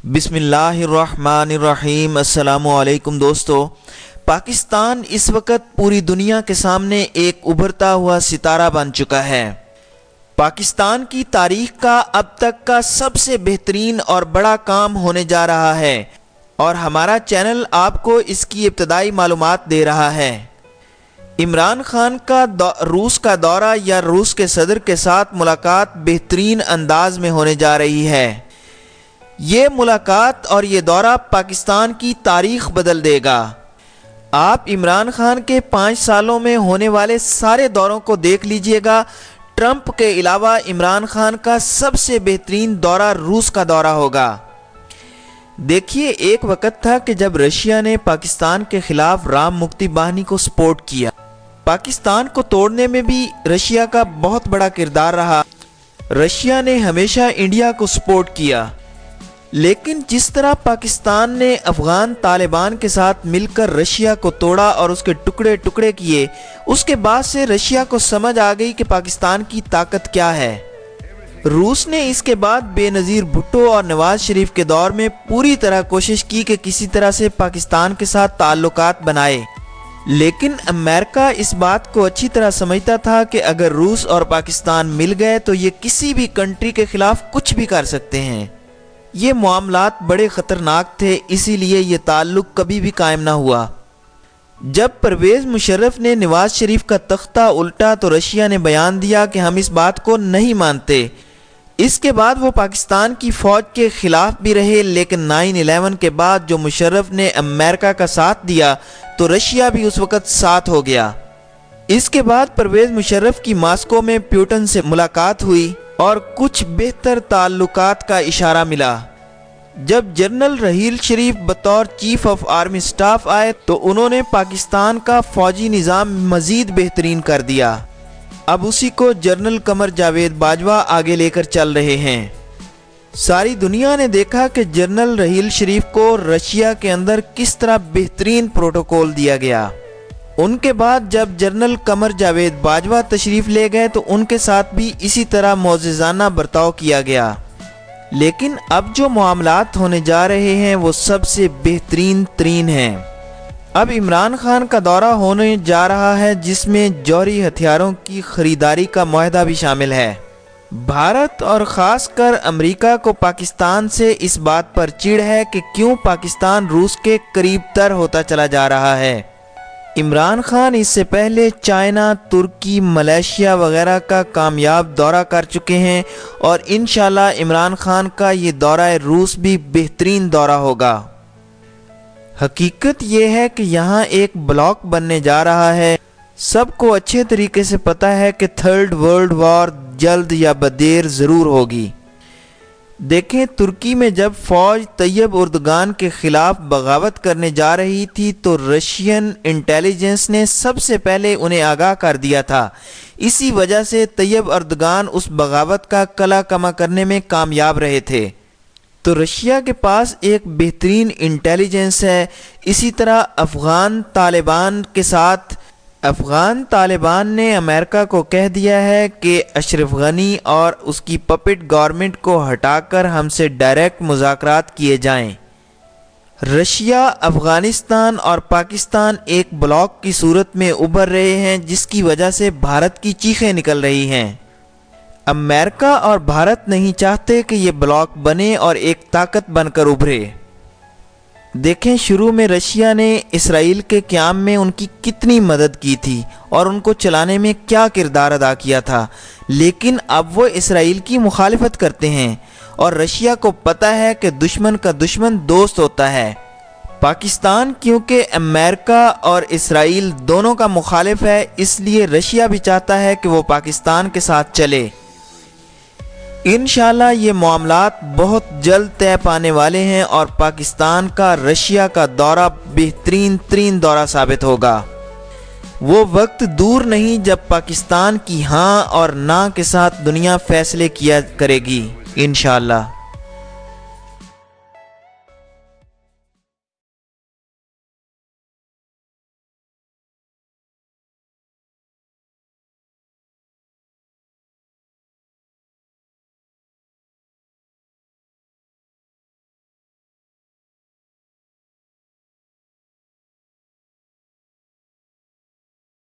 بسم اللہ الرحمن الرحیم۔ السلام علیکم دوستو۔ پاکستان اس وقت پوری دنیا کے سامنے ایک ابھرتا ہوا ستارہ بن چکا ہے۔ پاکستان کی تاریخ کا اب تک کا سب سے بہترین اور بڑا کام ہونے جا رہا ہے، اور ہمارا چینل آپ کو اس کی ابتدائی معلومات دے رہا ہے۔ عمران خان کا روس کا دورہ یا روس کے صدر کے ساتھ ملاقات بہترین انداز میں ہونے جا رہی ہے۔ یہ ملاقات اور یہ دورہ پاکستان کی تاریخ بدل دے گا۔ آپ عمران خان کے 5 سالوں میں ہونے والے سارے دوروں کو دیکھ لیجئے گا۔ ٹرمپ کے علاوہ عمران خان کا سب سے بہترین دورہ روس کا دورہ ہوگا۔ دیکھیے، ایک وقت تھا کہ جب رشیا نے پاکستان کے خلاف رام مکتی باہنی کو سپورٹ کیا۔ پاکستان کو توڑنے میں بھی رشیا کا بہت بڑا کردار رہا۔ رشیا نے ہمیشہ انڈیا کو سپورٹ کیا، لیکن جس طرح پاکستان نے افغان طالبان کے ساتھ مل کر رشیا کو توڑا اور اس کے ٹکڑے ٹکڑے کیے، اس کے بعد سے رشیا کو سمجھ آ گئی کہ پاکستان کی طاقت کیا ہے۔ روس نے اس کے بعد بے نظیر بھٹو اور نواز شریف کے دور میں پوری طرح کوشش کی کہ کسی طرح سے پاکستان کے ساتھ تعلقات بنائے، لیکن امریکہ اس بات کو اچھی طرح سمجھتا تھا کہ اگر روس اور پاکستان مل گئے تو یہ کسی بھی کنٹری کے خلاف کچھ بھی کر سکتے ہیں۔ یہ معاملات بڑے خطرناک تھے، اسی لیے یہ تعلق کبھی بھی قائم نہ ہوا۔ جب پرویز مشرف نے نواز شریف کا تختہ الٹا تو رشیا نے بیان دیا کہ ہم اس بات کو نہیں مانتے۔ اس کے بعد وہ پاکستان کی فوج کے خلاف بھی رہے، لیکن 9/11 کے بعد جو مشرف نے امریکہ کا ساتھ دیا تو رشیا بھی اس وقت ساتھ ہو گیا۔ اس کے بعد پرویز مشرف کی ماسکو میں پیوٹن سے ملاقات ہوئی اور کچھ بہتر تعلقات کا اشارہ ملا۔ جب جنرل رحیل شریف بطور چیف آف آرمی سٹاف آئے تو انہوں نے پاکستان کا فوجی نظام مزید بہترین کر دیا۔ اب اسی کو جنرل قمر جاوید باجوہ آگے لے کر چل رہے ہیں۔ ساری دنیا نے دیکھا کہ جنرل رحیل شریف کو رشیا کے اندر کس طرح بہترین پروٹوکول دیا گیا۔ ان کے بعد جب جنرل قمر جاوید باجوہ تشریف لے گئے تو ان کے ساتھ بھی اسی طرح معززانہ برتاؤ کیا گیا۔ لیکن اب جو معاملات ہونے جا رہے ہیں وہ سب سے بہترین ترین ہیں۔ اب عمران خان کا دورہ ہونے جا رہا ہے، جس میں جوہری ہتھیاروں کی خریداری کا معاہدہ بھی شامل ہے۔ بھارت اور خاص کر امریکہ کو پاکستان سے اس بات پر چڑ ہے کہ کیوں پاکستان روس کے قریب تر ہوتا چلا جا رہا ہے۔ عمران خان اس سے پہلے چائنا، ترکی، ملیشیا وغیرہ کا کامیاب دورہ کر چکے ہیں، اور انشاءاللہ عمران خان کا یہ دورہ روس بھی بہترین دورہ ہوگا۔ حقیقت یہ ہے کہ یہاں ایک بلاک بننے جا رہا ہے۔ سب کو اچھے طریقے سے پتہ ہے کہ 3rd ورلڈ وار جلد یا بدیر ضرور ہوگی۔ دیکھیں، ترکی میں جب فوج طیب اردگان کے خلاف بغاوت کرنے جا رہی تھی تو رشین انٹیلیجنس نے سب سے پہلے انہیں آگاہ کر دیا تھا۔ اسی وجہ سے طیب اردگان اس بغاوت کا قلع کما کرنے میں کامیاب رہے تھے۔ تو رشیا کے پاس ایک بہترین انٹیلیجنس ہے۔ اسی طرح افغان طالبان نے امریکہ کو کہہ دیا ہے کہ اشرف غنی اور اس کی پپٹ گورنمنٹ کو ہٹا کر ہم سے ڈائریکٹ مذاکرات کیے جائیں۔ رشیا، افغانستان اور پاکستان ایک بلاک کی صورت میں ابھر رہے ہیں، جس کی وجہ سے بھارت کی چیخیں نکل رہی ہیں۔ امریکہ اور بھارت نہیں چاہتے کہ یہ بلاک بنے اور ایک طاقت بن کر ابھرے۔ دیکھیں، شروع میں رشیا نے اسرائیل کے قیام میں ان کی کتنی مدد کی تھی اور ان کو چلانے میں کیا کردار ادا کیا تھا، لیکن اب وہ اسرائیل کی مخالفت کرتے ہیں، اور رشیا کو پتہ ہے کہ دشمن کا دشمن دوست ہوتا ہے۔ پاکستان کیونکہ امریکہ اور اسرائیل دونوں کا مخالف ہے، اس لیے رشیا بھی چاہتا ہے کہ وہ پاکستان کے ساتھ چلے۔ انشاءاللہ یہ معاملات بہت جلد طے پانے والے ہیں، اور پاکستان کا رشیا کا دورہ بہترین ترین دورہ ثابت ہوگا۔ وہ وقت دور نہیں جب پاکستان کی ہاں اور نہ کے ساتھ دنیا فیصلے کیا کرے گی، انشاءاللہ۔